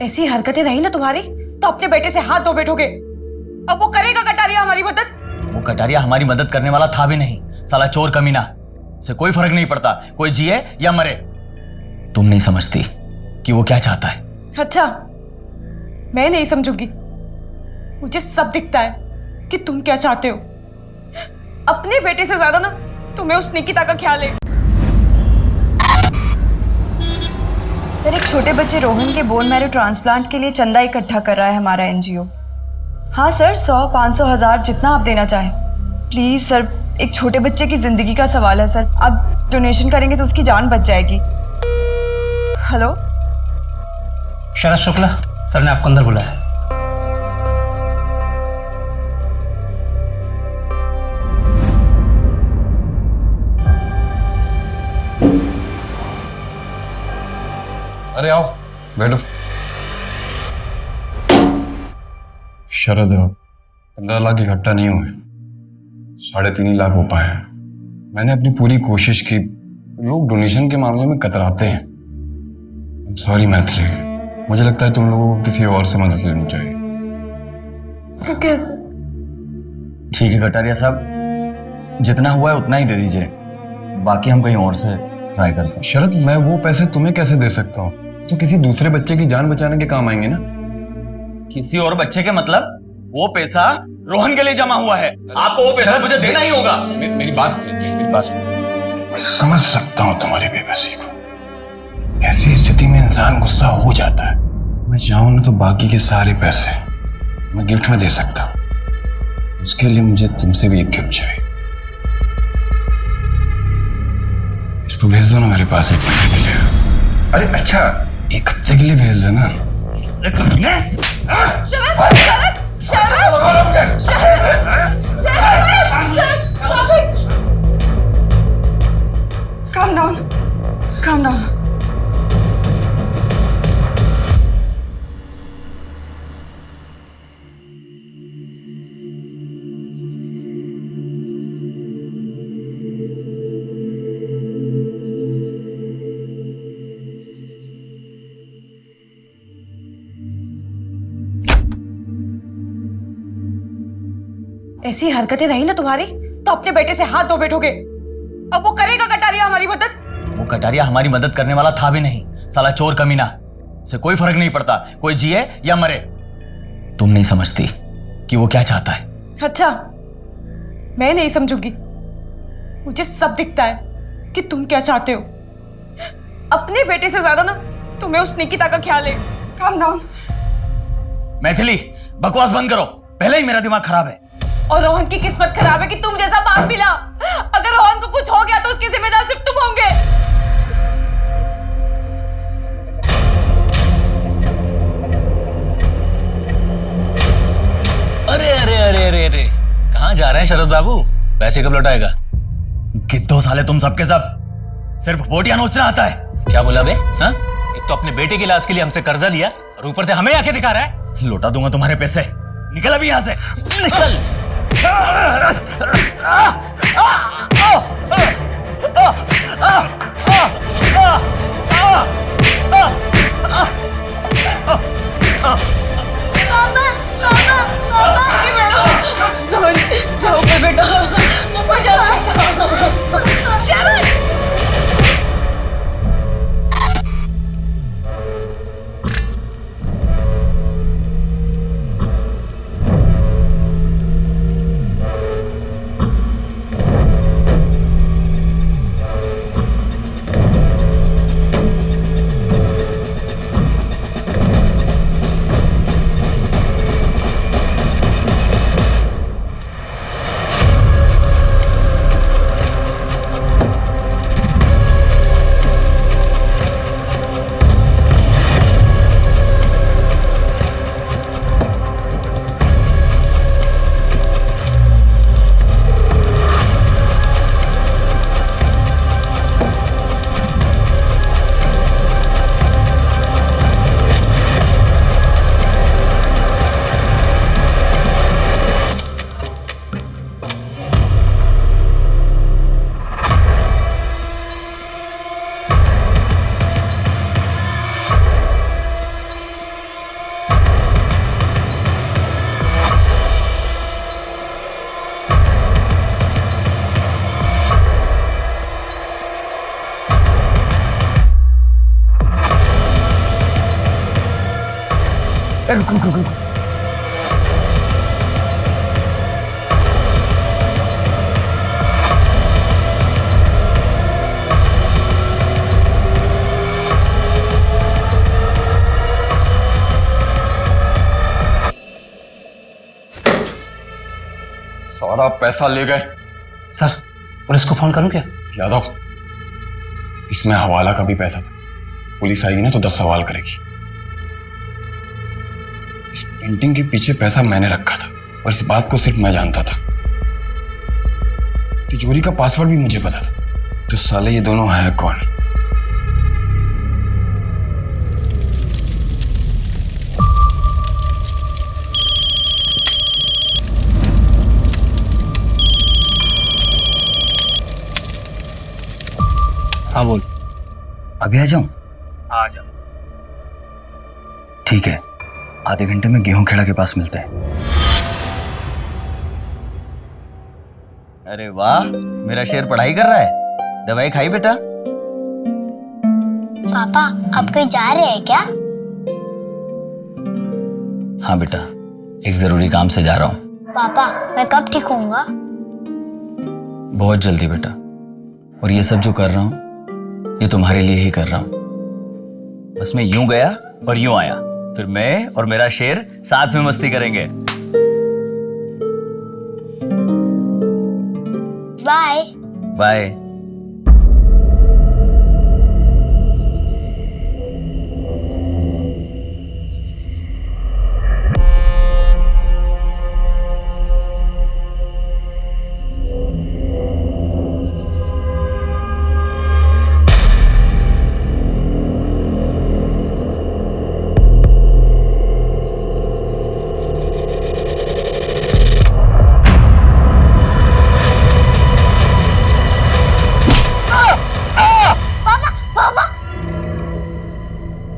ऐसी हरकतें रही ना तुम्हारी तो अपने बेटे से हाथ धो बैठोगे। अब वो करेगा कटारिया हमारी मदद? वो कटारिया हमारी मदद करने वाला था भी नहीं, साला चोर कमीना। उसे कोई फर्क नहीं पड़ता कोई जिए या मरे। तुम नहीं समझती कि वो क्या चाहता है। अच्छा, मैं नहीं समझूंगी। मुझे सब दिखता है कि तुम क्या चाहते हो। अपने बेटे से ज्यादा ना तुम्हें उस निकिता का ख्याल है। सर, एक छोटे बच्चे रोहन के बोन मैरो ट्रांसप्लांट के लिए चंदा इकट्ठा कर रहा है हमारा एनजीओ। हाँ सर, 100, 500, 1000 जितना आप देना चाहें। प्लीज सर, एक छोटे बच्चे की जिंदगी का सवाल है सर। आप डोनेशन करेंगे तो उसकी जान बच जाएगी। हेलो शरद शुक्ला सर ने आपको अंदर बुलाया। अरे आओ बैठो। शरद, 15 लाख इकट्ठा नहीं हुए, 3.5 लाख हो पाए हैं। मैंने अपनी पूरी कोशिश की। लोग डोनेशन के मामले में कतराते हैं। सॉरी मैथिली, मुझे लगता है तुम लोगों को किसी और से मदद लेनी चाहिए। कैसे? ठीक है कटारिया साहब, जितना हुआ है उतना ही दे दीजिए, बाकी हम कहीं और से ट्राई करते हैं। शरद, मैं वो पैसे तुम्हें कैसे दे सकता हूँ? तो किसी दूसरे बच्चे की जान बचाने के काम आएंगे ना। किसी और बच्चे के मतलब? वो पैसा रोहन के लिए जमा हुआ है, आपको वो पैसा मुझे देना ही होगा। मेरी बात मैं समझ सकता हूँ तुम्हारी बेबसी को। ऐसी स्थिति में इंसान गुस्सा हो जाता है। मैं चाहूँ ना तो बाकी के सारे पैसे मैं गिफ्ट में दे सकता हूँ। उसके लिए मुझे तुमसे भी एक गिफ्ट चाहिए। इसको भेज दो ना मेरे पास 1 महीने के लिए। अरे अच्छा, 1 हफ्ते के लिए भेज देना। Calm down, calm down. ऐसी हरकतें रही ना तुम्हारी तो अपने बेटे से हाथ धो बैठोगे। अब वो करेगा कटारिया हमारी मदद? वो कटारिया हमारी मदद करने वाला था भी नहीं, साला चोर कमीना। उसे कोई फर्क नहीं पड़ता कोई जिए या मरे। तुम नहीं समझती कि वो क्या चाहता है। अच्छा, मैं नहीं समझूंगी। मुझे सब दिखता है कि तुम क्या चाहते हो। अपने बेटे से ज्यादा ना तुम्हें उस निकिता का ख्याल है। Calm down. मैथिली, बकवास बंद करो, पहले ही मेरा दिमाग खराब है। और रोहन की किस्मत खराब है कि तुम जैसा बाप मिला। अगर रोहन को कुछ हो गया तो उसकी जिम्मेदार सिर्फ तुम होंगे। अरे अरे अरे अरे अरे, कहाँ जा रहे हैं शरद बाबू? पैसे कब लौटाएगा? गिद्धो साले तुम सबके सब, सिर्फ बोटियां नोचना आता है। क्या बोला बे? हाँ? एक तो अपने बेटे के इलाज के लिए हमसे कर्जा लिया और ऊपर से हमें आके दिखा रहा है। लौटा दूंगा तुम्हारे पैसे, निकल अभी यहाँ से, निकल। जाओ बेटा, ऊपर जाओ। रुक रुक रुक रुक। सारा पैसा ले गए। सर पुलिस को फोन करूं क्या? यादव, इसमें हवाला का भी पैसा था। पुलिस आएगी ना तो 10 सवाल करेगी। इस पेंटिंग के पीछे पैसा मैंने रखा था और इस बात को सिर्फ मैं जानता था। तिजोरी का पासवर्ड भी मुझे पता था। तो साले ये दोनों है कौन? हाँ बोल। अभी आ जाऊं? आ जा। ठीक है, आधे घंटे में गेहूं खेड़ा के पास मिलते हैं। अरे वाह, मेरा शेर पढ़ाई कर रहा है। दवाई खाई बेटा? पापा आप कहीं जा रहे हैं क्या? हाँ बेटा, एक जरूरी काम से जा रहा हूँ। पापा मैं कब ठीक होऊंगा? बहुत जल्दी बेटा। और ये सब जो कर रहा हूँ ये तुम्हारे लिए ही कर रहा हूँ। बस मैं यूं गया और यूं आया, फिर मैं और मेरा शेर साथ में मस्ती करेंगे। Bye bye.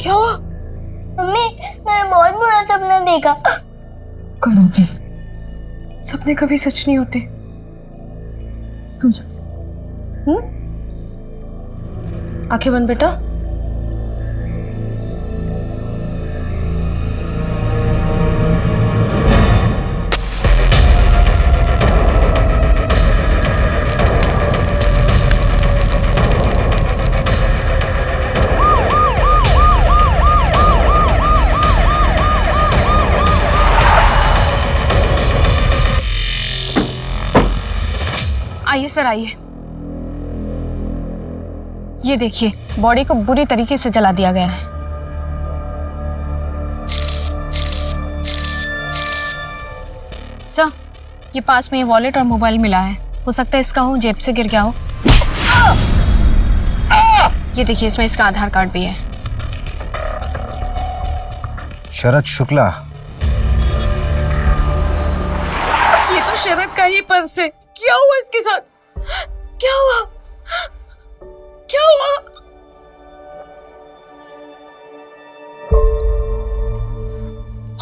क्या हुआ? मम्मी मैंने बहुत बुरा सपना देखा। करोगे, सपने कभी सच नहीं होते। सो जा। आंखें बंद बेटा। आइए सर, आइए। ये देखिए, बॉडी को बुरी तरीके से जला दिया गया है। सर, ये पास में ये वॉलेट और मोबाइल मिला है। हो सकता है इसका हो, जेब से गिर गया हो। ये देखिए, इसमें इसका आधार कार्ड भी है। शरद शुक्ला। ये तो शरद का ही पर्स है। क्या हुआ इसके साथ? क्या हुआ? क्या हुआ?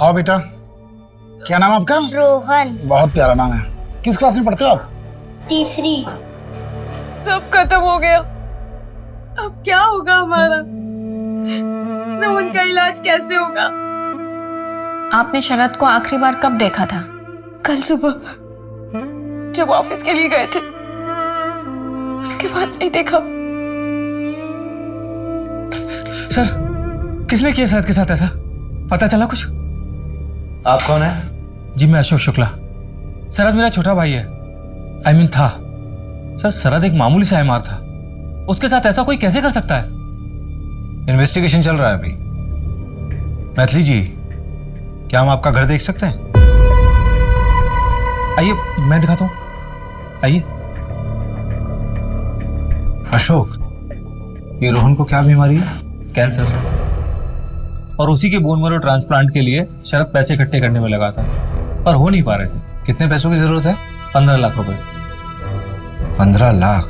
आओ बेटा, क्या नाम है आपका? रोहन। बहुत प्यारा नाम है। किस क्लास में पढ़ते हो आप? तीसरी। सब खत्म हो गया। अब क्या होगा हमारा? रोहन का इलाज कैसे होगा? आपने शरद को आखिरी बार कब देखा था? कल सुबह जब ऑफिस के लिए गए थे, उसके बाद नहीं देखा। सर, किसने किया शरद के साथ ऐसा? पता चला कुछ? आप कौन है? जी मैं अशोक शुक्ला। शरद मेरा छोटा भाई है। था। सर, शरद एक मामूली सा एमआर था। उसके साथ ऐसा कोई कैसे कर सकता है? इन्वेस्टिगेशन चल रहा है अभी। मैथिली जी, क्या हम आपका घर देख सकते हैं? आइए, मैं दिखाता हूँ। आइए। अशोक, ये रोहन को क्या बीमारी है? कैंसर। और उसी के बोन मैरो ट्रांसप्लांट के लिए शरद पैसे इकट्ठे करने में लगा था, पर हो नहीं पा रहे थे। कितने पैसों की जरूरत है? 15 लाख रुपए। 15 लाख?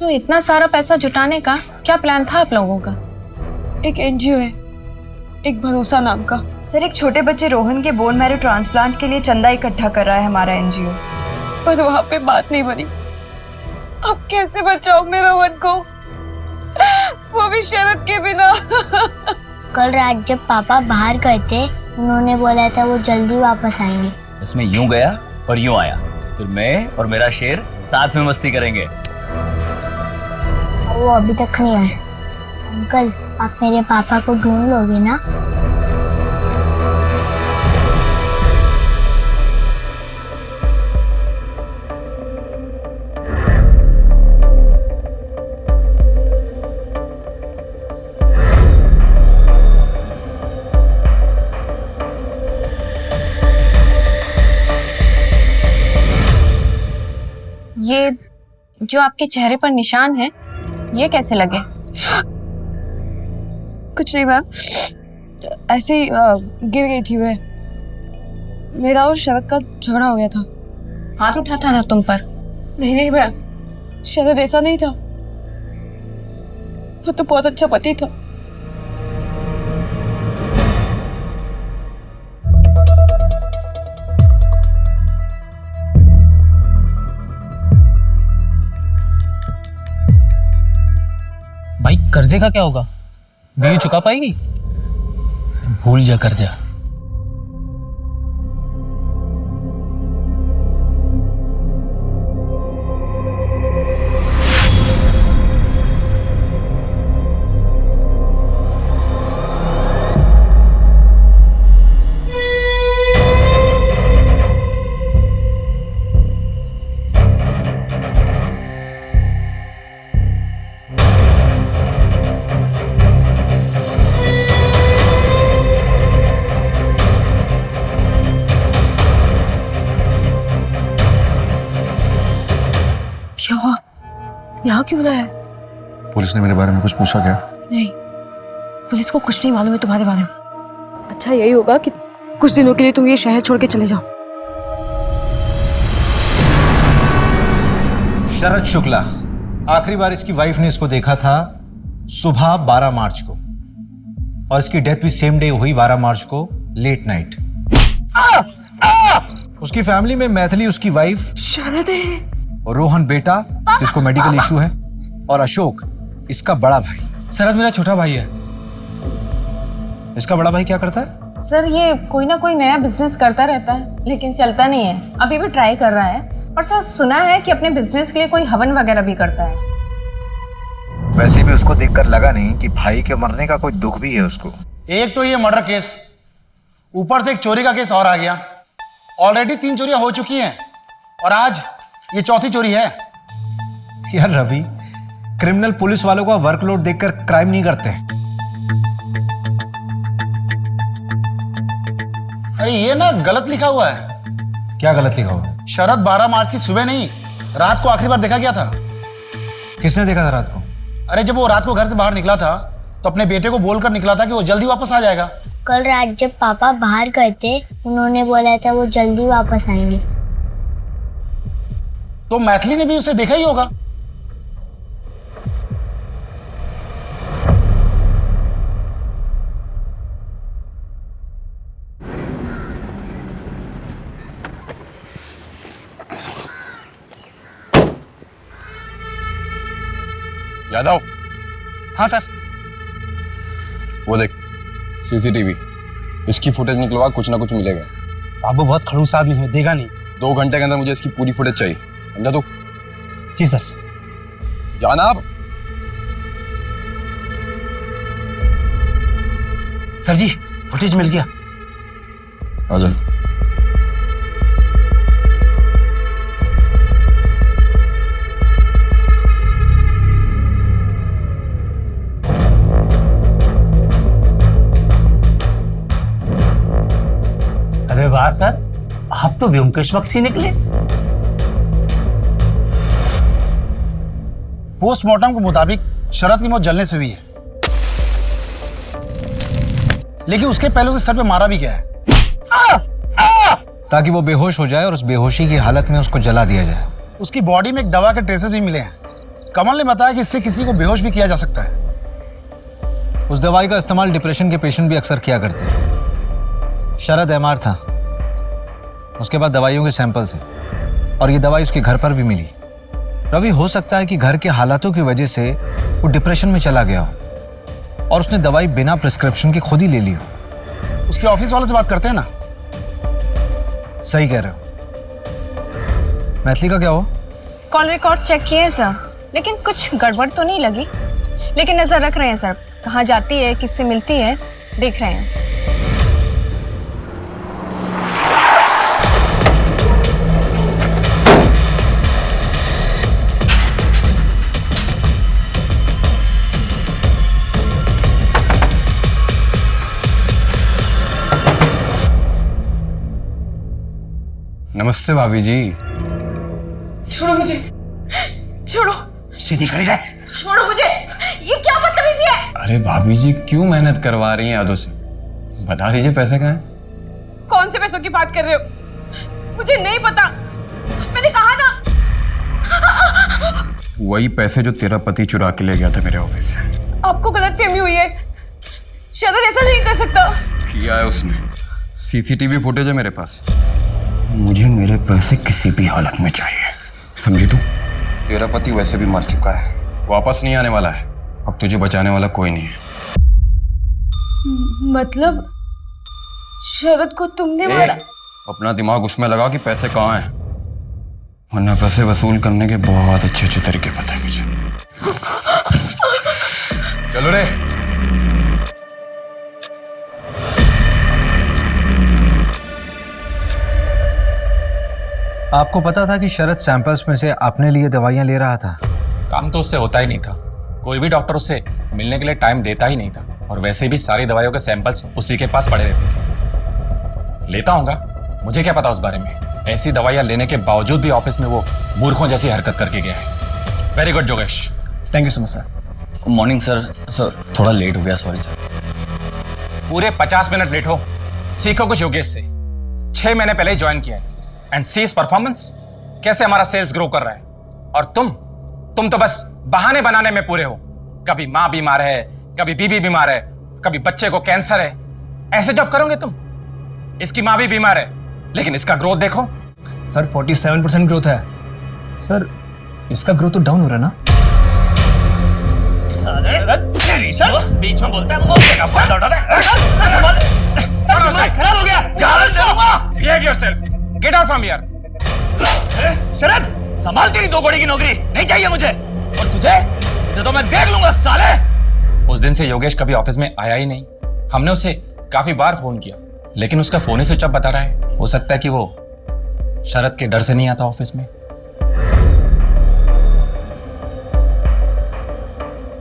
तो इतना सारा पैसा जुटाने का क्या प्लान था आप लोगों का? एक एनजीओ है, एक भरोसा नाम का। सर, एक छोटे बच्चे रोहन के बोन मैरो ट्रांसप्लांट के लिए चंदा इकट्ठा कर रहा है हमारा एनजीओ। पर वहां पे बात नहीं बनी। अब कैसे बचाऊं मैं रोहन को? वो भी शरद के बिना। कल रात जब पापा बाहर गए थे उन्होंने बोला था वो जल्दी वापस आएंगे। उसमें यूं गया और यूं आया, फिर मैं और मेरा शेर साथ में मस्ती करेंगे। और वो अभी तक नहीं आए। अंकल आप मेरे पापा को ढूंढ लोगे ना? ये जो आपके चेहरे पर निशान है ये कैसे लगे? कुछ नहीं मैम, ऐसे ही गिर गई थी मैं। मेरा और शरद का झगड़ा हो गया था। हाथ उठाता था तुम पर? नहीं नहीं मैम, शरद ऐसा नहीं था। वो तो बहुत अच्छा पति था। भाई कर्जे का क्या होगा? बीवी चुका पाएगी? भूल जा कर्जा। क्या हुआ? यहाँ क्यों बुलाया? पुलिस ने मेरे बारे में कुछ पूछा क्या? नहीं, पुलिस को कुछ नहीं मालूम है तुम्हारे बारे में। अच्छा यही होगा कि कुछ दिनों के लिए तुम ये शहर छोड़ के चले जाओ। शरद शुक्ला, आखिरी बार इसकी वाइफ ने इसको देखा था सुबह 12 मार्च को, और इसकी डेथ भी सेम डे हुई 12 मार्च को लेट नाइट। उसकी फैमिली में मैथिली उसकी वाइफ, शरद है, और रोहन बेटा जिसको मेडिकल इशू है, और अशोक इसका बड़ा भाई। शरद मेरा छोटा भाई है। इसका बड़ा भाई क्या करता है? सर ये कोई ना कोई नया बिजनेस करता रहता है लेकिन चलता नहीं है। अभी भी ट्राई कर रहा है, और सर सुना है कि अपने बिजनेस के लिए कोई हवन वगैरह भी करता है। वैसे भी उसको देखकर लगा नहीं कि भाई के मरने का कोई दुख भी है उसको। एक तो ये मर्डर केस, ऊपर से एक चोरी का केस और आ गया। ऑलरेडी 3 चोरियां हो चुकी हैं और आज ये चौथी चोरी है। यार रवि, क्रिमिनल पुलिस वालों का वर्कलोड देखकर क्राइम नहीं करते। अरे ये ना गलत लिखा हुआ है। क्या गलत लिखा हुआ? शरद 12 मार्च की सुबह नहीं, रात को आखिरी बार देखा गया था। किसने देखा था रात को? अरे जब वो रात को घर से बाहर निकला था तो अपने बेटे को बोलकर निकला था कि वो जल्दी वापस आ जाएगा। कल रात जब पापा बाहर गए थे उन्होंने बोला था वो जल्दी वापस आएंगे। तो मैथिली ने भी उसे देखा ही होगा। यादव, हाँ सर। वो देख सीसीटीवी, इसकी फुटेज निकलवा, कुछ ना कुछ मिलेगा। साहब वो बहुत खड़ूस आदमी है, देगा नहीं। 2 घंटे के अंदर मुझे इसकी पूरी फुटेज चाहिए, समझा तू? जी सर। जाना आप। सर जी फुटेज मिल गया। आ जाओ। अरे वाह सर, आप तो व्योमकेश बख्शी निकले। पोस्टमार्टम के मुताबिक शरद की मौत जलने से हुई है, लेकिन उसके पहले उसे सर पे मारा भी गया है ताकि वो बेहोश हो जाए और उस बेहोशी की हालत में उसको जला दिया जाए। उसकी बॉडी में एक दवा के ट्रेसेस भी मिले हैं। कमल ने बताया कि इससे किसी को बेहोश भी किया जा सकता है। उस दवाई का इस्तेमाल डिप्रेशन के पेशेंट भी अक्सर किया करते हैं। शरद एमआर था, उसके बाद दवाइयों के सैंपल थे, और ये दवाई उसके घर पर भी मिली। रवि, हो सकता है कि घर के हालातों की वजह से वो डिप्रेशन में चला गया हो और उसने दवाई बिना प्रिस्क्रिप्शन के खुद ही ले ली हो। उसके ऑफिस वालों से बात करते हैं ना। सही कह रहे हो। मैथिली का क्या हो? कॉल रिकॉर्ड चेक किए हैं सर, लेकिन कुछ गड़बड़ तो नहीं लगी। लेकिन नजर रख रहे हैं सर, कहाँ जाती है, किससे मिलती है, देख रहे हैं। नमस्ते भाभी जी। छोड़ो मुझे, छोड़ो, सीधी खड़ी रहे। छोड़ो मुझे, ये क्या बदतमीजी है? अरे भाभी जी क्यों मेहनत करवा रही हैं यादों से? बता दीजिए पैसे कहाँ हैं? कौन से पैसों की बात कर रहे हो? मुझे नहीं पता, मैंने कहा ना। वही पैसे जो तेरा पति चुरा के ले गया था मेरे ऑफिस से। आपको गलतफहमी हुई है, शरद ऐसा नहीं कर सकता। किया है उसने, सीसीटीवी फुटेज है मेरे पास। मुझे मेरे पैसे किसी भी हालत में चाहिए, समझी तू? तेरा पति वैसे भी मर चुका है, वापस नहीं आने वाला है। अब तुझे बचाने वाला कोई नहीं है। मतलब शरद को तुमने मारा? अपना दिमाग उसमें लगा कि पैसे कहाँ हैं, वरना पैसे वसूल करने के बहुत अच्छे अच्छे तरीके पता है मुझे। चलो रे। आपको पता था कि शरद सैंपल्स में से अपने लिए दवाइयां ले रहा था? काम तो उससे होता ही नहीं था। कोई भी डॉक्टर उससे मिलने के लिए टाइम देता ही नहीं था, और वैसे भी सारी दवाइयों के सैंपल्स उसी के पास पड़े रहते थे। लेता होगा, मुझे क्या पता उस बारे में। ऐसी दवाइयां लेने के बावजूद भी ऑफिस में वो मूर्खों जैसी हरकत करके गया है। Very good Yogesh. Thank you so much sir. Morning sir. Sir थोड़ा लेट हो गया, सॉरी सर। पूरे 50 मिनट लेट हो। सीखो कुछ योगेश से। 6 महीने पहले ही ज्वाइन किया है, एंड सी इज परफॉर्मेंस, कैसे हमारा सेल्स ग्रो कर रहा है। और तुम तो बस बहाने बनाने में पूरे हो। कभी माँ बीमार है, कभी बीबी बीमार है, कभी बच्चे को कैंसर है। ऐसे जब करोगे तुम, इसकी माँ भी बीमार है, लेकिन इसका ग्रोथ देखो। सर 47% ग्रोथ है। सर इसका ग्रोथ तो डाउन हो रहा है ना? बीच में बोलता है, खराब हो गया। Behave yourself. Get out from here. शरद, संभाल तेरी 2 घोड़ी की नौकरी नहीं चाहिए मुझे। और तुझे तो मैं देख लूंगा साले। उस दिन से योगेश कभी ऑफिस में आया ही नहीं। हमने उसे काफी बार फोन किया, लेकिन उसका फोन ही स्विच ऑफ बता रहा है। हो सकता है कि वो शरद के डर से नहीं आता ऑफिस में।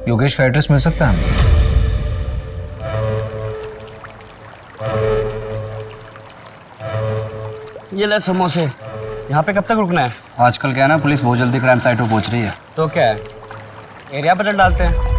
योगेश का एड्रेस मिल सकता है हमें? ये ले समोसे। यहाँ पे कब तक रुकना है? आजकल क्या है ना, पुलिस बहुत जल्दी क्राइम साइट पर पहुंच रही है। तो क्या है, एरिया बदल डालते हैं।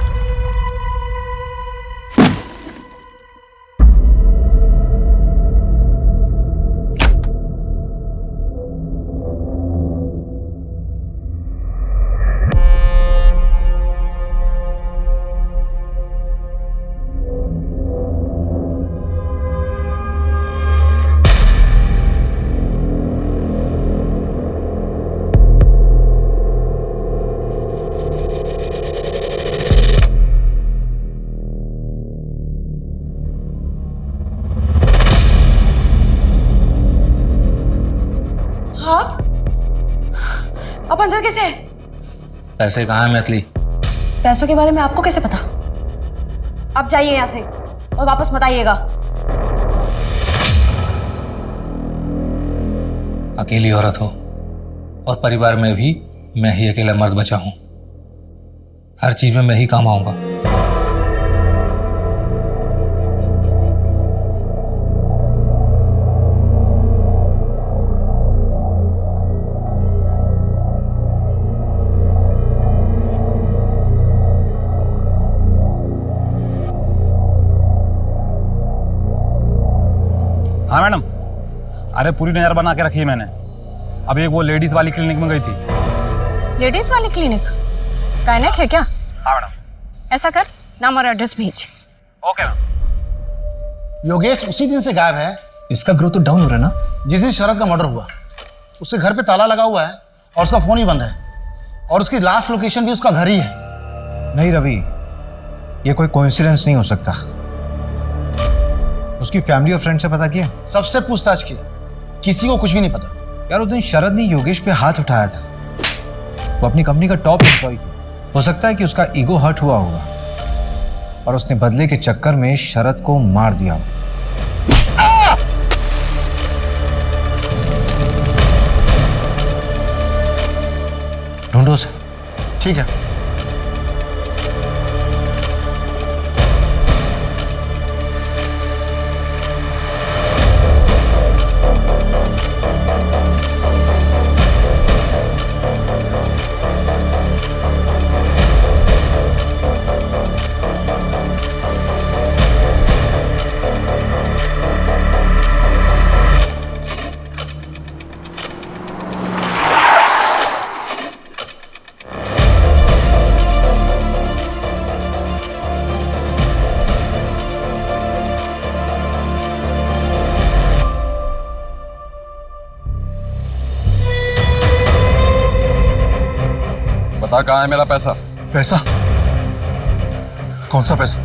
अब अंदर कैसे है? पैसे कहाँ है मैथिली? पैसों के बारे में आपको कैसे पता? आप जाइए यहाँ से और वापस मत आइएगा। अकेली औरत हो और परिवार में भी मैं ही अकेला मर्द बचा हूं। हर चीज में मैं ही काम आऊंगा। हाँ मैडम, अरे पूरी नजर बना के रखी है मैंने। अभी एक वो लेडीज वाली क्लिनिक में गई थी। लेडीज वाली क्लिनिक? गायनेक है क्या? हाँ मैडम। ऐसा कर, नाम और एड्रेस भेज। Okay ma'am. योगेश उसी दिन से गायब है। इसका ग्रोथ तो डाउन हो रहा है ना? जिस दिन शरद का मर्डर हुआ, उसके घर पे ताला लगा हुआ है और उसका फोन ही बंद है। और उसकी लास्ट लोकेशन भी उसका घर ही है। नहीं रवि, ये कोई कोइंसिडेंस नहीं हो सकता। उसकी फैमिली और फ्रेंड से पता किया? सबसे पूछताछ की, किसी को कुछ भी नहीं पता। यार उस दिन शरद ने योगेश पे हाथ उठाया था। वो अपनी कंपनी का टॉप एम्प्लॉय है। हो सकता है कि उसका ईगो हर्ट हुआ होगा और उसने बदले के चक्कर में शरद को मार दिया। ढूंढो उसे। ठीक है। बता कहाँ है मेरा पैसा? पैसा? कौन सा पैसा?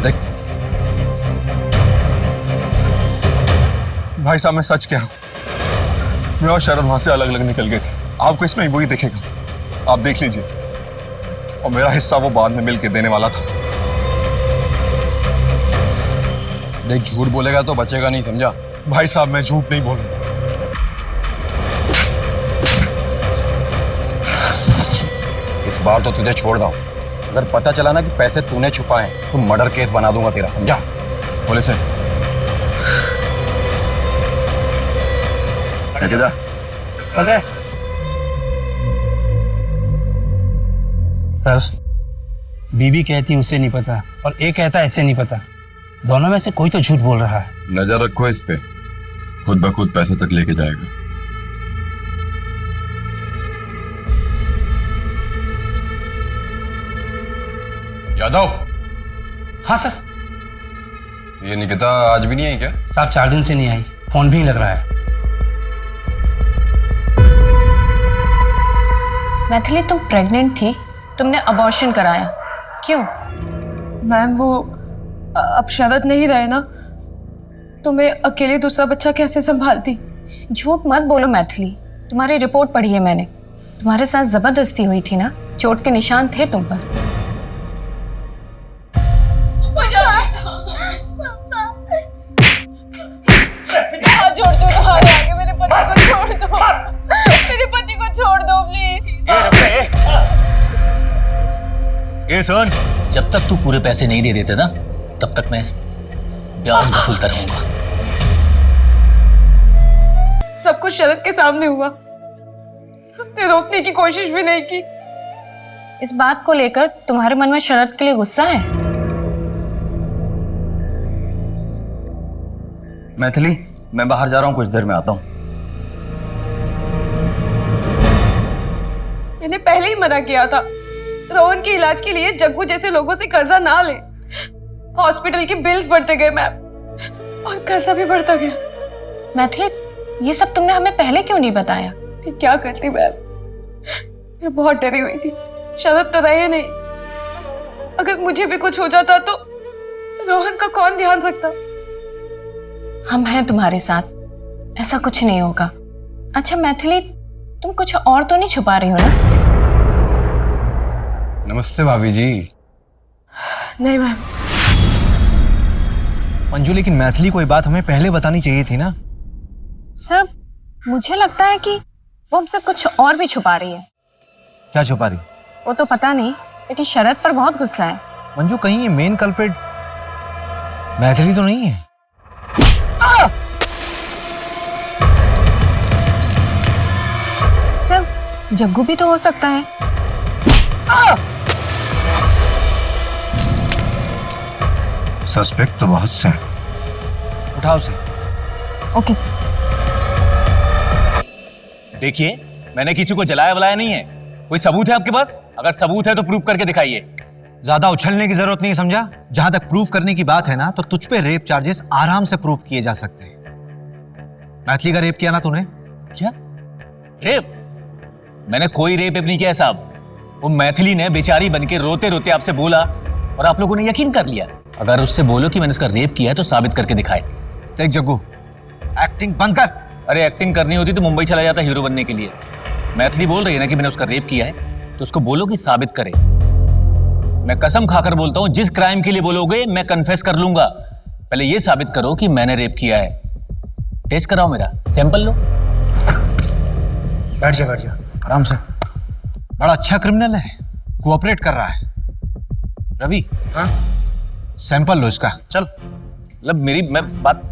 देख भाई साहब, मैं सच कह रहा हूं, मैं और शरद वहां से अलग अलग निकल गए थे। आपको इसमें वही दिखेगा, आप देख लीजिए। और मेरा हिस्सा वो बाद में मिल के देने वाला था। देख, झूठ बोलेगा तो बचेगा नहीं, समझा? भाई साहब, मैं झूठ नहीं बोल रहा। इस बार तो तुझे छोड़ दूं। अगर पता चला ना कि पैसे तूने छुपाए तो मर्डर केस बना दूंगा तेरा, समझा? बोले से सर, बीबी कहती उसे नहीं पता और एक कहता ऐसे नहीं पता। दोनों में से कोई तो झूठ बोल रहा है। नजर रखो इस पे, खुद ब खुद पैसे तक लेके जाएगा। यादव। हाँ सर। ये निकिता आज भी नहीं आई क्या? साहब 4 दिन से नहीं आई, फोन भी नहीं लग रहा है। मैथिली, तुम प्रेग्नेंट थी, तुमने अबॉर्शन कराया, क्यों? मैम वो अब शरद नहीं रहे ना, तो मैं अकेले दूसरा बच्चा कैसे संभालती? झूठ मत बोलो मैथिली, तुम्हारी रिपोर्ट पढ़ी है मैंने। तुम्हारे साथ जबरदस्ती हुई थी ना, चोट के निशान थे तुम पर। छोड़ दो तुम्हारे आगे, मेरे पति को छोड़ दो, मेरे पति को छोड़ दो प्लीज। ये सुन, जब तक तू पूरे पैसे नहीं दे देते ना, तब तक मैं ब्याज वसूलता रहूंगा। सब कुछ शरद के सामने हुआ, उसने रोकने की कोशिश भी नहीं की। इस बात को लेकर तुम्हारे मन में शरद के लिए गुस्सा है? मैथिली, मैं बाहर जा रहा हूँ, कुछ देर में आता हूँ। मैंने पहले ही मना किया था, रोहन के इलाज के लिए जग्गू जैसे लोगों से कर्जा ना ले। हॉस्पिटल के बिल्स बढ़ते गए मैम, और कर्जा भी बढ़ता गया। मैथिली, ये सब तुमने हमें पहले क्यों नहीं बताया? फिर क्या करती मैम, मैं बहुत डरी हुई थी। शरद तो रहे नहीं, अगर मुझे भी कुछ हो जाता तो रोहन का कौन ध्यान रखता? हम हैं तुम्हारे साथ, ऐसा कुछ नहीं होगा। अच्छा मैथिली, तुम कुछ और तो नहीं छुपा रही हो ना? नमस्ते भाभी जी। नहीं मैम। मंजू, लेकिन मैथिली को ये बात हमें पहले बतानी चाहिए थी ना। सर, मुझे लगता है कि वो हमसे कुछ और भी छुपा रही है। क्या छुपा रही? वो तो पता नहीं, लेकिन शरद पर बहुत गुस्सा है। मंजू, कहीं ये मेन कल्प्रिट मैथिली तो नहीं है? सर, जग्गू भी तो हो सकता है। सस्पेक्ट तो बहुत से हैं। उठाओ से। Okay sir. देखिए, मैंने किसी को जलाया वलाया नहीं है। कोई सबूत है आपके पास? अगर सबूत है तो प्रूव करके दिखाइए। ज्यादा उछलने की जरूरत नहीं, समझा? जहां तक प्रूफ करने की बात है ना, तो तुझ पे रेप चार्जेस आराम से प्रूफ किए जा सकते हैं। मैथिली का रेप किया ना तूने? क्या रेप? मैंने कोई रेप नहीं किया साहब। वो मैथिली ने बेचारी बनके रोते रोते आपसे बोला और आप लोगों ने यकीन कर लिया। अगर उससे बोलो कि मैंने उसका रेप किया है तो साबित करके दिखाए। देख जग्गू, एक्टिंग बंद कर। अरे एक्टिंग करनी होती तो मुंबई चला जाता हीरो बनने के लिए। मैथिली बोल रही है ना कि मैंने उसका रेप किया है, तो उसको बोलो कि साबित करे। मैं कसम खाकर बोलता हूं, जिस क्राइम के लिए बोलोगे मैं कन्फेस कर लूंगा। पहले ये साबित करो कि मैंने रेप किया है। टेस्ट कराओ, मेरा सैंपल लो। बैठ जा आराम से। बड़ा अच्छा क्रिमिनल है, कोऑपरेट कर रहा है। रवि, हाँ? सैंपल लो इसका। चल, मतलब मैं बात।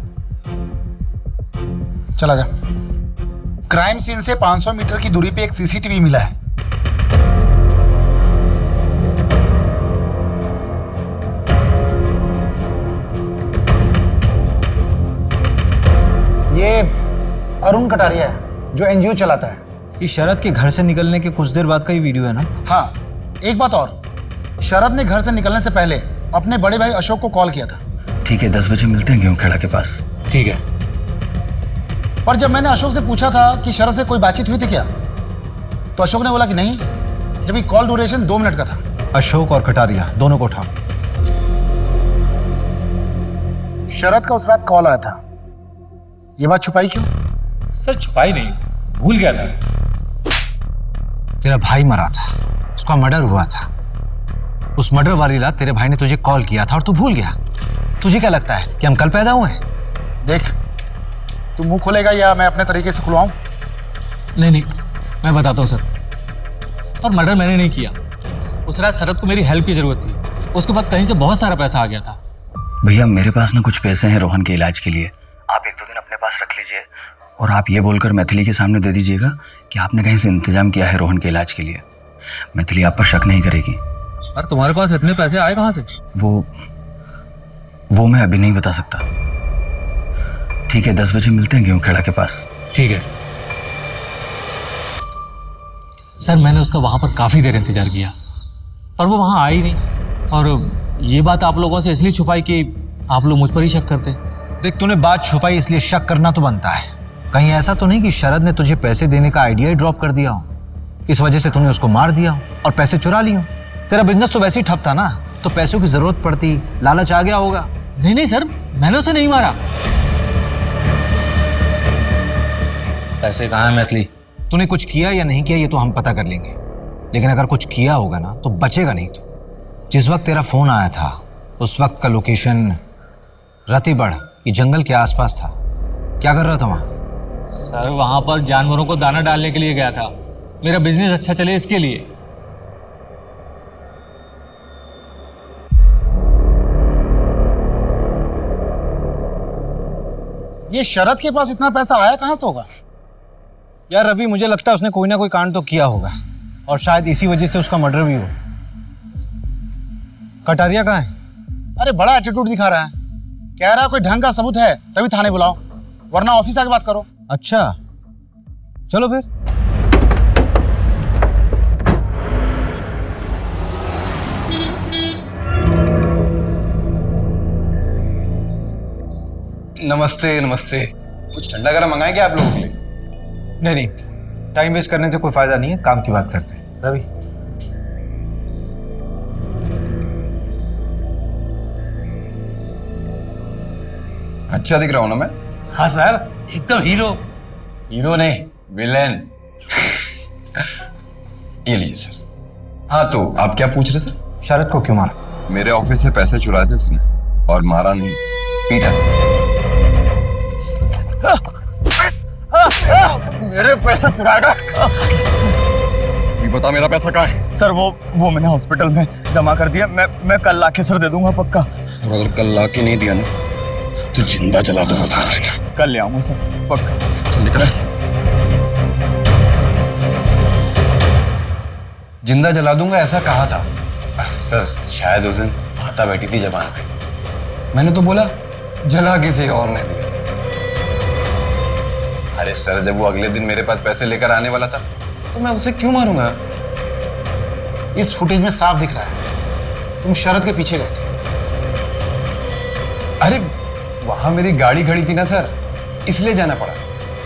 चला जा। क्राइम सीन से 500 मीटर की दूरी पे एक सीसीटीवी मिला है। ये अरुण कटारिया है जो एनजीओ चलाता है। ये शरद के घर से निकलने के कुछ देर बाद का ही वीडियो है ना? हाँ, एक बात और, शरद ने घर से निकलने से पहले अपने बड़े भाई अशोक को कॉल किया था। ठीक है, 10 बजे मिलते हैं गेहूं खेड़ा के पास। ठीक है। पर जब मैंने अशोक से पूछा था कि शरद से कोई बातचीत हुई थी क्या, तो अशोक ने बोला कि नहीं, जबकि कॉल ड्यूरेशन 2 मिनट का था। अशोक और कटारिया दोनों को उठाओ। शरद का उस रात कॉल आया था, ये बात छुपाई क्यों? सर छुपाई नहीं, भूल गया था। तेरा भाई मरा था, उसका मर्डर हुआ था। उस मर्डर वाली रात तेरे भाई ने तुझे कॉल किया था और तू भूल गया। तुझे क्या लगता है कि हम कल पैदा हुए हैं? देख, तू मुंह खोलेगा या मैं अपने तरीके से खुलवाऊं? नहीं, मैं बताता हूँ सर। और मर्डर मैंने नहीं किया। उस रात शरद को मेरी हेल्प की जरूरत थी, उसके बाद कहीं से बहुत सारा पैसा आ गया था। भैया मेरे पास ना कुछ पैसे हैं रोहन के इलाज के लिए, आप 1-2 दिन अपने पास रख लीजिए और आप ये बोलकर मैथिली के सामने दे दीजिएगा कि आपने कहीं से इंतजाम किया है रोहन के इलाज के लिए। मैथिली आप पर शक नहीं करेगी। अरे तुम्हारे पास इतने पैसे आए कहाँ से? वो मैं अभी नहीं बता सकता। ठीक है, 10 बजे मिलते हैं गेहूं खेड़ा के पास। ठीक है सर। मैंने उसका वहां पर काफी देर इंतजार किया पर वो वहां आई नहीं, और ये बात आप लोगों से इसलिए छुपाई कि आप लोग मुझ पर ही शक करते। देख, तूने बात छुपाई इसलिए शक करना तो बनता है। कहीं ऐसा तो नहीं कि शरद ने तुझे पैसे देने का आइडिया ही ड्रॉप कर दिया हो, इस वजह से तूने उसको मार दिया हो और पैसे चुरा लिए हो? तेरा बिजनेस तो वैसे ही ठप था ना, तो पैसों की जरूरत पड़ती, लालच आ गया होगा। नहीं सर, मैंने उसे नहीं मारा। पैसे कहाँ है मैथिली? तूने कुछ किया या नहीं किया ये तो हम पता कर लेंगे, लेकिन अगर कुछ किया होगा ना तो बचेगा नहीं। तो जिस वक्त तेरा फोन आया था उस वक्त का लोकेशन रतिबड़ ये जंगल के आसपास था। क्या कर रहा था वहां? सर वहां पर जानवरों को दाना डालने के लिए गया था, मेरा बिजनेस अच्छा चले इसके लिए। ये शरद के पास इतना पैसा आया कहां से होगा? यार रवि, मुझे लगता है उसने कोई ना कोई कांड तो किया होगा और शायद इसी वजह से उसका मर्डर भी हो। कटारिया कहाँ है? अरे बड़ा एटीट्यूड दिखा रहा है, कह रहा है कोई ढंग का सबूत है तभी थाने बुलाओ, वरना ऑफिस आके बात करो। अच्छा चलो फिर। नमस्ते नमस्ते। कुछ ठंडा गरम मंगाएं क्या आप लोगों के लिए? नहीं, टाइम वेस्ट करने से कोई फायदा नहीं है, काम की बात करते हैं। रवि, अच्छा दिख रहा हूं ना मैं? हाँ सर, एकदम हीरो। हीरो नहीं, विलेन। ये लीजिए सर। हाँ, तो आप क्या पूछ रहे थे? शरद को क्यों मारा? मेरे ऑफिस से पैसे चुराए थे उसने और मारा नहीं, पीटा सर। मेरे पैसे चुराएगा? ये बता मेरा पैसा कहाँ है? सर वो मैंने हॉस्पिटल में जमा कर दिया। मैं कल लाके सर दे दूंगा पक्का। और अगर कल लाके नहीं दिया ना तो जिंदा जला दूंगा सर। कल ले आऊंगा सर पक्का। निकले। जिंदा जला दूंगा ऐसा कहा था सर, शायद उस दिन माता बैठी थी जबान पे, मैंने तो बोला जला किसी और ने दिया। अरे सर, जब वो अगले दिन मेरे पास पैसे लेकर आने वाला था तो मैं उसे क्यों मारूंगा? इस फुटेज में साफ दिख रहा है तुम शरद के पीछे गए थे। अरे वहां मेरी गाड़ी खड़ी थी ना सर, इसलिए जाना पड़ा।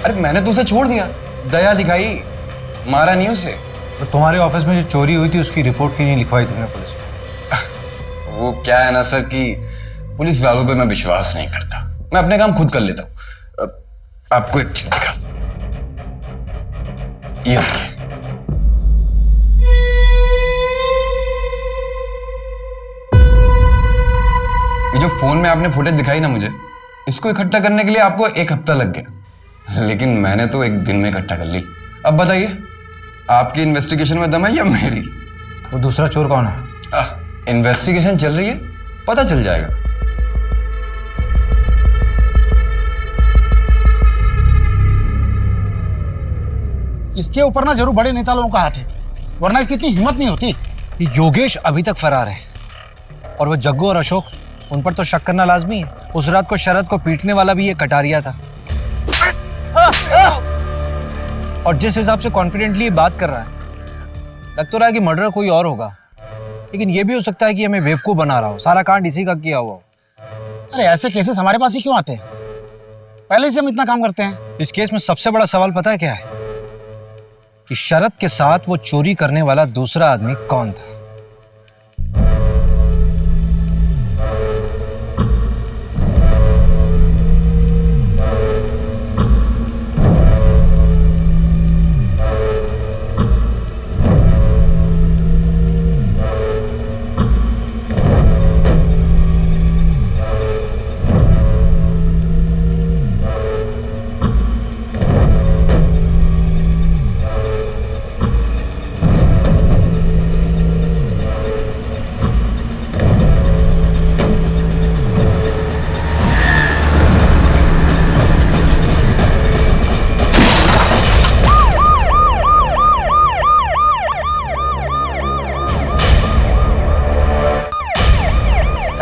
अरे मैंने तो उसे छोड़ दिया, दया दिखाई, मारा नहीं उसे। तो तुम्हारे ऑफिस में जो चोरी हुई थी उसकी रिपोर्ट क्यों नहीं लिखवाई तुमने पुलिस में? वो क्या है ना सर कि पुलिस वालों पे मैं विश्वास नहीं करता, मैं अपने काम खुद कर लेता हूँ। आपको एक चीज दिखा, ये देखिए। ये जो फोन में आपने फुटेज दिखाई ना मुझे, इसको इकट्ठा करने के लिए आपको 1 हफ्ता लग गया, लेकिन मैंने तो 1 दिन में इकट्ठा कर ली। अब बताइए, आपकी इन्वेस्टिगेशन में दम है या मेरी? वो दूसरा चोर कौन है? इन्वेस्टिगेशन चल रही है, पता चल जाएगा। इसके ऊपर ना जरूर बड़े नेता लोगों का हाथ है, वरना इसकी इतनी हिम्मत नहीं होती। ये योगेश अभी तक फरार है, और वो जग्गू और अशोक, उन पर तो शक करना लाजमी है। उस रात को शरद को पीटने वाला भी ये कटारिया था। और जिस हिसाब से कॉन्फिडेंटली बात कर रहा है, लग तो रहा है कि मर्डर कोई और होगा, लेकिन ये भी हो सकता है कि हमें बेवकूफ बना रहा हो, सारा कांड इसी का किया हुआ हो। अरे ऐसे केसेस हमारे पास ही क्यों आते हैं? पहले से हम इतना काम करते हैं। इस केस में सबसे बड़ा सवाल पता है क्या है? कि शरद के साथ वो चोरी करने वाला दूसरा आदमी कौन था?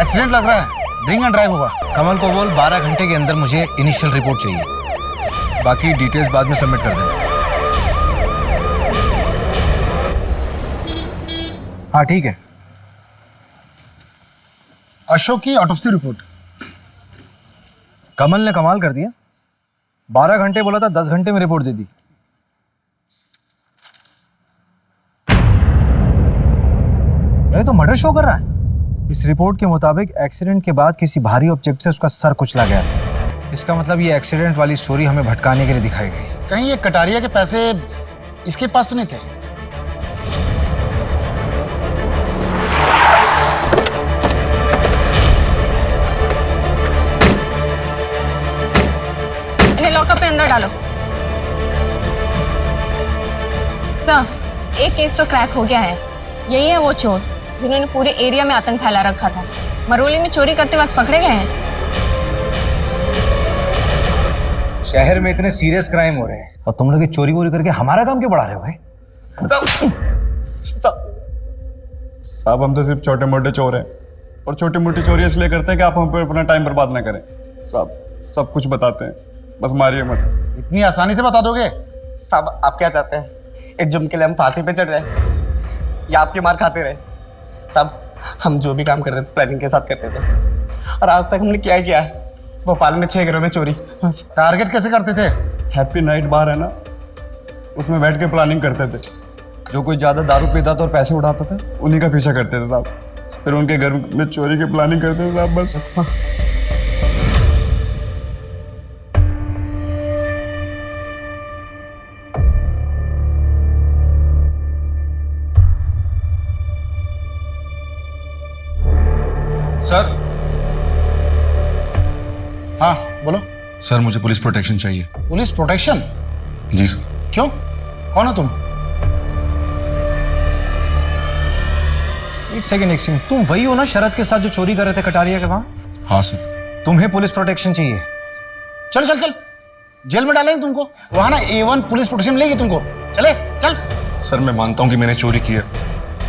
एक्सीडेंट लग रहा है, ड्रिंक एंड ड्राइव होगा। कमल को बोल 12 घंटे के अंदर मुझे इनिशियल रिपोर्ट चाहिए, बाकी डिटेल्स बाद में सबमिट कर देना। हाँ ठीक है। अशोक की ऑटोप्सी रिपोर्ट। कमल ने कमाल कर दिया, 12 घंटे बोला था, 10 घंटे में रिपोर्ट दे दी। ये तो मर्डर शो कर रहा है। इस रिपोर्ट के मुताबिक एक्सीडेंट के बाद किसी भारी ऑब्जेक्ट से उसका सर कुचला गया था। इसका मतलब ये एक्सीडेंट वाली स्टोरी हमें भटकाने के लिए दिखाई गई। कहीं ये कटारिया के पैसे इसके पास तो नहीं थे? इन्हें लॉकअप में अंदर डालो। सर, एक केस तो क्रैक हो गया है। यही है वो चोर जिन्होंने पूरे एरिया में आतंक फैला रखा था। मरोली में चोरी करते वक्त पकड़े गए हैं। शहर में इतने सीरियस क्राइम हो रहे हैं और तुम लोग चोरी वोरी करके हमारा काम क्यों बढ़ा रहे हो भाई? साहब हम तो सिर्फ छोटे मोटे चोर हैं, और छोटी मोटी चोरी इसलिए करते हैं कि आप हम पे अपना टाइम बर्बाद ना करें। साहब सब कुछ बताते हैं, बस मारिए मत। इतनी आसानी से बता दोगे? साहब आप क्या चाहते हैं, एक जुर्म के लिए हम फांसी पे चढ़ जाए या आपकी मार खाते रहे? साहब हम जो भी काम करते थे प्लानिंग के साथ करते थे, और आज तक हमने क्या किया है? भोपाल में 6 घरों में चोरी। टारगेट कैसे करते थे? हैप्पी नाइट बार है ना, उसमें बैठ के प्लानिंग करते थे। जो कोई ज्यादा दारू पीता था और पैसे उड़ाता था, उन्हीं का पीछा करते थे साहब। फिर उनके घर में चोरी की प्लानिंग करते थे साहब, बस। सर। हाँ बोलो। सर मुझे पुलिस प्रोटेक्शन चाहिए। Police protection? जी सर। क्यों, कौन हो तुम? एक सेकंड, तुम वही हो ना शरद के साथ जो चोरी कर रहे थे कटारिया के वहां? हाँ सर। तुम्हें पुलिस प्रोटेक्शन चाहिए? चल चल चल, जेल में डालेंगे तुमको, वहां ना A1 पुलिस प्रोटेक्शन मिलेगी तुमको। चले चल। सर मैं मानता हूँ कि मैंने चोरी की है,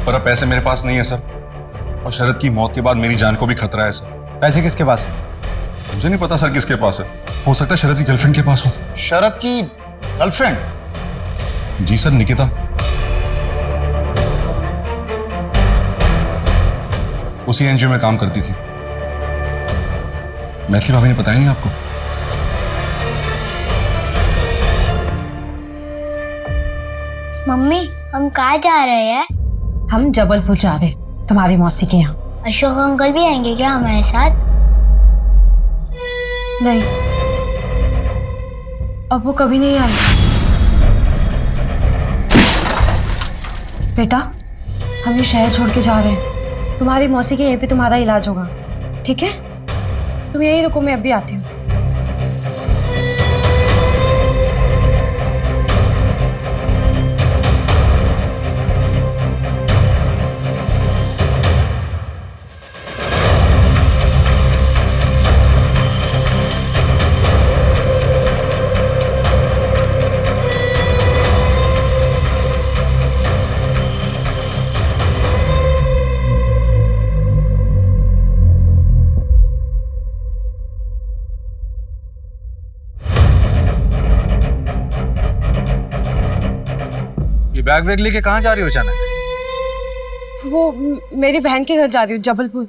पर अब पैसे मेरे पास नहीं है सर, और शरद की मौत के बाद मेरी जान को भी खतरा है सर। पैसे किसके पास है? मुझे नहीं पता सर किसके पास है, हो सकता है शरद की गर्लफ्रेंड के पास हो। शरद की गर्लफ्रेंड? जी सर, निकिता। उसी एनजीओ में काम करती थी। मैथिली भाभी ने बताया नहीं आपको? मम्मी हम कहाँ जा रहे हैं? हम जबलपुर जा रहे तुम्हारी मौसी के यहाँ। अशोक अंकल भी आएंगे क्या हमारे साथ? नहीं, अब वो कभी नहीं आएंगे। बेटा, हम ये शहर छोड़ के जा रहे हैं। तुम्हारी मौसी के यहीं पे तुम्हारा इलाज होगा, ठीक है? तुम यहीं रुको, मैं अभी आती हूँ। ये बैग वैग लेके कहाँ जा रही हो अचानक? वो मेरी बहन के घर जा रही हूँ, जबलपुर।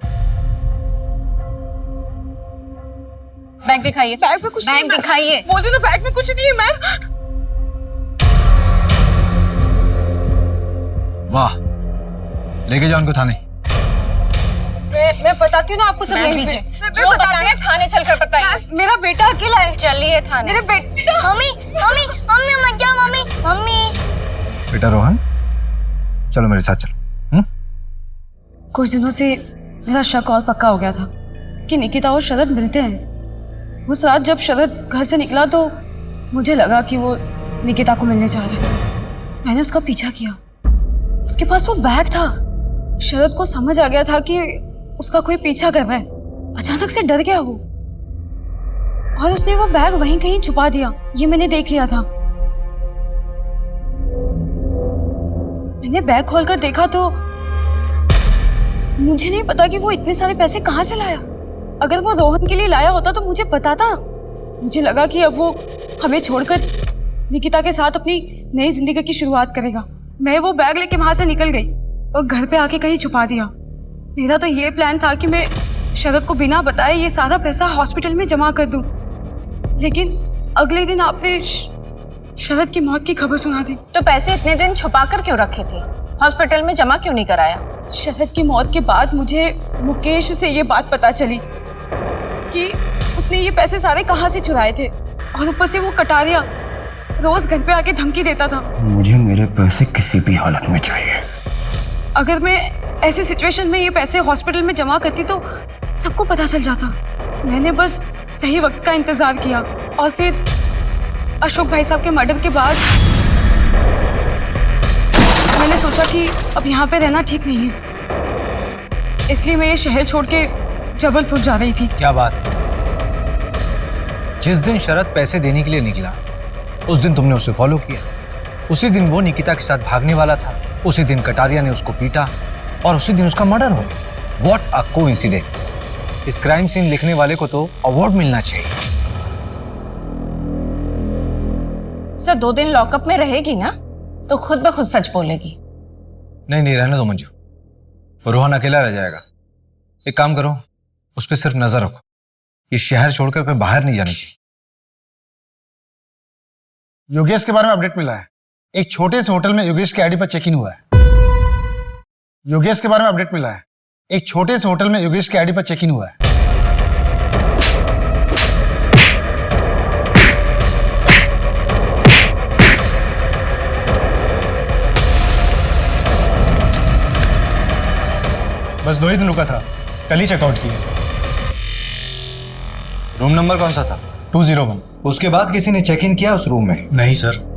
बैग दिखाइए। बैग में कुछ नहीं, बैग दिखाइए। बोल दो ना, बैग में कुछ नहीं है मैम। वाह, लेके जाओ उनको थाने। मैं बताती हूँ ना आपको सब। बैग यहीं पे। लीजिए। मैं जो बताती बताना है थाने चलकर बताइए। मेरा बेटा अकेला है। चलिए थाने। मेरे बेटा मम्मी मम्मी मम्मी मत जाओ मम्मी मम्मी। बेटा रोहन, चलो मेरे साथ चलो। कुछ दिनों से मेरा शक और पक्का हो गया था कि निकिता और शरद मिलते हैं। उस रात जब शरद घर से निकला तो मुझे लगा कि वो निकिता को मिलने जा रहा है। मैंने उसका पीछा किया। उसके पास वो बैग था। शरद को समझ आ गया था कि उसका कोई पीछा कर रहा है। अचानक से डर गया वो और उसने वो बैग वहीं कहीं छुपा दिया। ये मैंने देख लिया था। मैंने बैग खोलकर देखा तो मुझे नहीं पता कि वो इतने सारे पैसे कहाँ से लाया। अगर वो रोहन के लिए लाया होता तो मुझे बताता। मुझे लगा कि अब वो हमें छोड़कर निकिता के साथ अपनी नई जिंदगी की शुरुआत करेगा। मैं वो बैग लेके वहां से निकल गई और घर पे आके कहीं छुपा दिया। मेरा तो ये प्लान था कि मैं शरद को बिना बताए ये सारा पैसा हॉस्पिटल में जमा कर दूं। लेकिन अगले दिन आपने शरद की मौत की खबर सुना दी। तो पैसे इतने दिन छुपा कर क्यों रखे थे? हॉस्पिटल में जमा क्यों नहीं कराया? शरद की मौत के बाद मुझे मुकेश से ये बात पता चली कि उसने ये पैसे सारे कहाँ से चुराए थे। और ऊपर से वो कटारिया रोज घर पे आके धमकी देता था। मुझे मेरे पैसे किसी भी हालत में चाहिए। अगर मैं ऐसी सिचुएशन में ये पैसे हॉस्पिटल में जमा करती तो सबको पता चल जाता। मैंने बस सही वक्त का इंतजार किया और फिर अशोक भाई साहब के मर्डर के बाद मैंने सोचा कि अब यहाँ पे रहना ठीक नहीं है, इसलिए मैं ये शहर छोड़ के जबलपुर जा रही थी। क्या बात? जिस दिन शरद पैसे देने के लिए निकला उस दिन तुमने उसे फॉलो किया। उसी दिन वो निकिता के साथ भागने वाला था। उसी दिन कटारिया ने उसको पीटा और उसी दिन उसका मर्डर हो गया। What a coincidence. इस क्राइम सीन लिखने वाले को तो अवार्ड मिलना चाहिए। सर 2 दिन लॉकअप में रहेगी ना तो खुद ब खुद सच बोलेगी। नहीं रहने दो मंजू, रोहन अकेला रह जाएगा। एक काम करो, उस पर सिर्फ नजर रखो। ये शहर छोड़कर फिर बाहर नहीं जानी चाहिए। योगेश के बारे में अपडेट मिला है। एक छोटे से होटल में योगेश के आईडी पर चेक इन हुआ है। योगेश के बारे में अपडेट मिला है। एक छोटे से होटल में योगेश के आईडी पर चेक इन हुआ है। बस 2 ही दिन रुका था, कल ही चेकआउट किया। रूम नंबर कौन सा था? 201। उसके बाद किसी ने चेक इन किया उस रूम में? नहीं सर।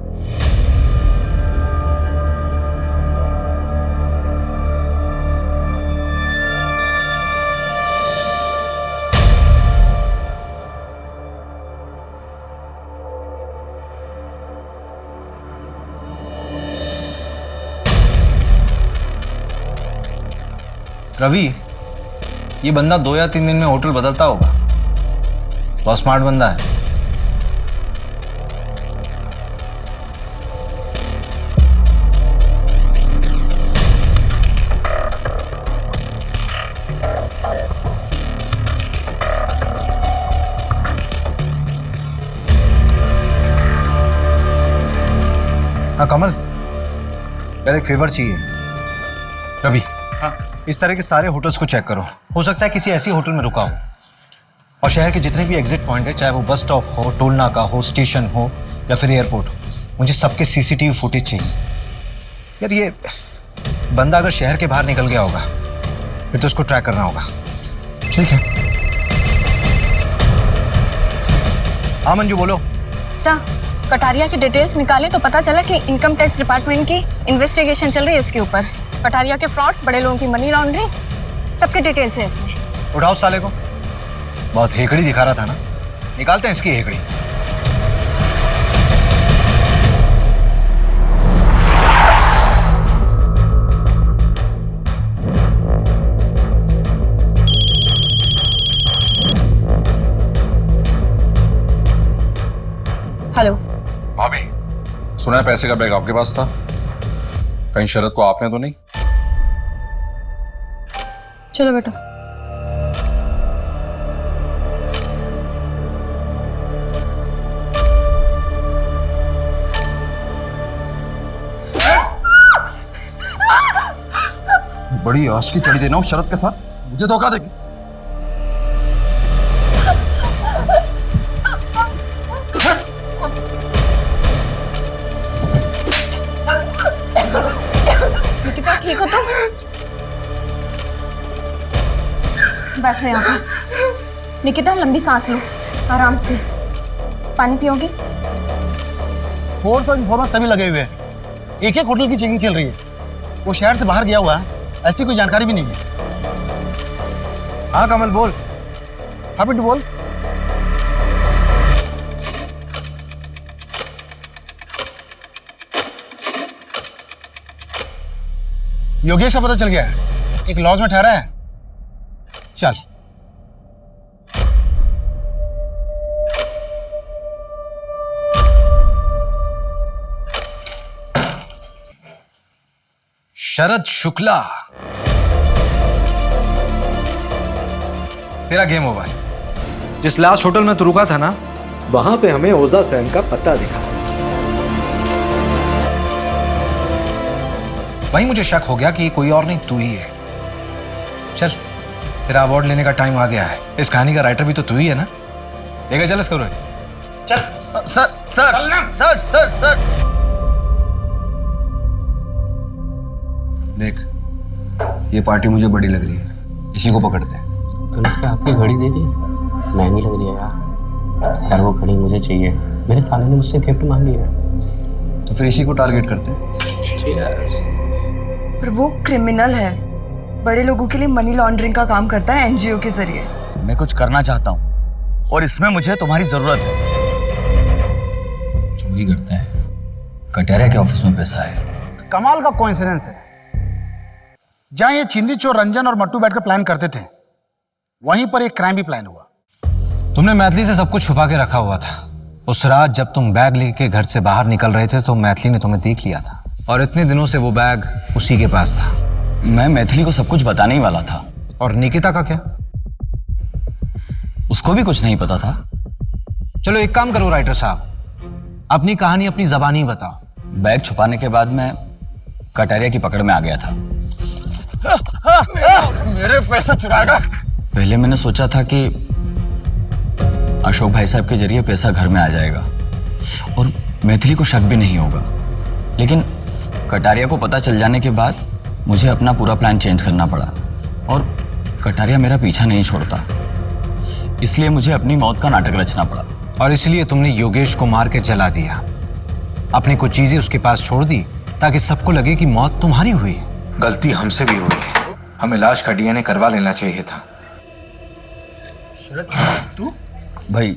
रवि, ये बंदा 2 या 3 दिन में होटल बदलता होगा। बहुत स्मार्ट बंदा है। हाँ कमल, यार एक फेवर चाहिए रवि। इस तरह के सारे होटल्स को चेक करो, हो सकता है किसी ऐसी होटल में रुका हो। और शहर के जितने भी एग्जिट पॉइंट है, चाहे वो बस स्टॉप हो, टोल नाका हो, स्टेशन हो या फिर एयरपोर्ट हो, मुझे सबके सीसीटीवी फुटेज चाहिए। यार ये बंदा अगर शहर के बाहर निकल गया होगा फिर तो उसको ट्रैक करना होगा। ठीक है। हाँ मंजू बोलो। सर, कटारिया की डिटेल्स निकाले तो पता चला कि इनकम टैक्स डिपार्टमेंट की इन्वेस्टिगेशन चल रही है उसके ऊपर। कटारिया के फ्रॉड्स, बड़े लोगों की मनी लॉन्ड्रिंग, सबके डिटेल्स है इसमें। उठाओ साले को, बहुत हेकड़ी दिखा रहा था ना, निकालते हैं इसकी हेकड़ी। हेलो भाभी, सुना है पैसे का बैग आपके पास था, कहीं शरद को आपने तो नहीं? चलो बेटा। बड़ी आशिकी चढ़ी देना उस शरद के साथ, मुझे धोखा देगी। निकिता, ठीक हो तुम? बैठो यहाँ पर। निकिता, लंबी सांस लो, आराम से। पानी पियोगी? फोर्स और इन्फॉर्मर सभी लगे हुए हैं, एक एक होटल की चेकिंग चल रही है। वो शहर से बाहर गया हुआ है, ऐसी कोई जानकारी भी नहीं है। हाँ कमल बोल। हाँ बिट्टू बोल। योगेश का पता चल गया है, एक लॉज में ठहरा है। चल। शरद शुक्ला, तेरा गेम ओवर। जिस लास्ट होटल में तू रुका था ना, वहां पे हमें ओजा सैन का पता दिखा। वहीं मुझे शक हो गया कि कोई और नहीं तू ही है। चल, तेरा अवार्ड लेने का टाइम आ गया है। इस कहानी का राइटर भी तो तू ही है ना, लेकर चल इसको। चल। Sir sir sir sir sir देख, ये पार्टी मुझे बड़ी लग रही है, इसी को पकड़ते हैं। तूने इसके हाथ की घड़ी देखी? महंगी लग रही है यार। यार वो घड़ी मुझे चाहिए, मेरे साले ने मुझसे गिफ्ट मांगी है। तो फिर इसी को टारगेट करते हैं। पर वो क्रिमिनल है, बड़े लोगों के लिए मनी लॉन्ड्रिंग का काम करता है एनजीओ के जरिए। मैं कुछ करना चाहता हूँ और इसमें मुझे तुम्हारी जरूरत है। चोरी करते हैं, कटारिया के ऑफिस में पैसा है। कमाल का कोइंसिडेंस है, जहां ये चिंदी चोर रंजन और मट्टू बैठकर प्लान करते थे, वहीं पर एक क्राइम भी प्लान हुआ। तुमने मैथिली से सब कुछ छुपा के रखा हुआ था। उस रात जब तुम बैग लेके घर से बाहर निकल रहे थे तो मैथिली ने तुम्हें देख लिया था, और इतने दिनों से वो बैग उसी के पास था। मैं मैथिली को सब कुछ बताने ही वाला था। और निकिता का क्या? उसको भी कुछ नहीं पता था। चलो एक काम करो राइटर साहब, अपनी कहानी अपनी जबानी बताओ। बैग छुपाने के बाद मैं कटारिया की पकड़ में आ गया था। मेरे पैसे चुराएगा। पहले मैंने सोचा था कि अशोक भाई साहब के जरिए पैसा घर में आ जाएगा और मैथिली को शक भी नहीं होगा, लेकिन कटारिया को पता चल जाने के बाद मुझे अपना पूरा प्लान चेंज करना पड़ा और कटारिया मेरा पीछा नहीं छोड़ता, इसलिए मुझे अपनी मौत का नाटक रचना पड़ा। और इसलिए तुमने योगेश को मार के जला दिया, अपनी कुछ चीजें उसके पास छोड़ दी ताकि सबको लगे कि मौत तुम्हारी हुई। गलती हमसे भी हुई है, हमें लाश का डीएनए करवा लेना चाहिए था। शरद, तू? भाई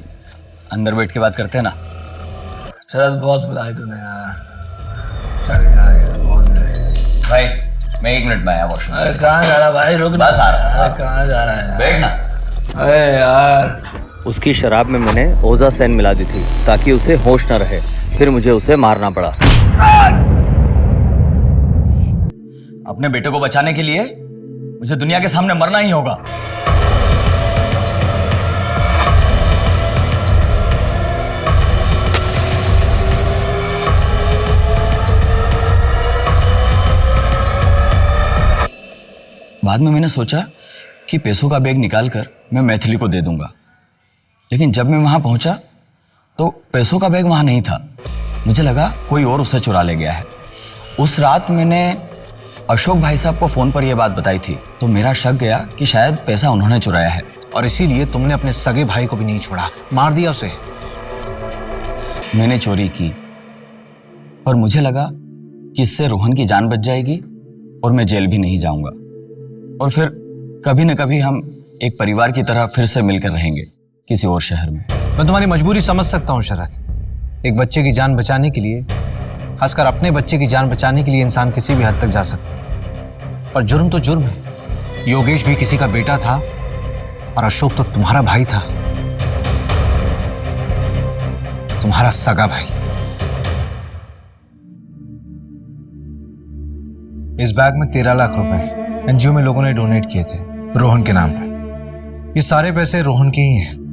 अंदर बैठ के बात करते हैं ना। शरद, बहुत बुलाया तूने यार। भाई मैं 1 मिनट में आया वॉशरूम से। कहाँ जा रहा भाई? रुक, बस आ रहा। कहाँ जा रहा है? बैठ ना। अरे यार, उसकी शराब में मैंने ओजा सैन मिला दी थी ताकि उसे होश न रहे, फिर मुझे उसे मारना पड़ा। अपने बेटे को बचाने के लिए मुझे दुनिया के सामने मरना ही होगा। बाद में मैंने सोचा कि पैसों का बैग निकाल कर मैं मैथिली को दे दूंगा, लेकिन जब मैं वहां पहुंचा तो पैसों का बैग वहां नहीं था। मुझे लगा कोई और उसे चुरा ले गया है। उस रात मैंने अशोक भाई साहब को फोन पर यह बात बताई थी, तो मेरा शक गया कि शायद पैसा उन्होंने चुराया है। और इसीलिए तुमने अपने सगे भाई को भी नहीं छोड़ा, मार दिया उसे। मैंने चोरी की, पर मुझे लगा कि इससे रोहन की जान बच जाएगी और मैं जेल भी नहीं जाऊंगा, और फिर कभी न कभी हम एक परिवार की तरह फिर से मिलकर रहेंगे किसी और शहर में। मैं तुम्हारी मजबूरी समझ सकता हूँ शरद। एक बच्चे की जान बचाने के लिए, खासकर अपने बच्चे की जान बचाने के लिए, इंसान किसी भी हद तक जा सकता है। पर जुर्म तो जुर्म है। योगेश भी किसी का बेटा था और अशोक तो तुम्हारा भाई था, तुम्हारा सगा भाई। इस बैग में 13 लाख रुपए एनजीओ में लोगों ने डोनेट किए थे रोहन के नाम पर। ये सारे पैसे रोहन के ही हैं।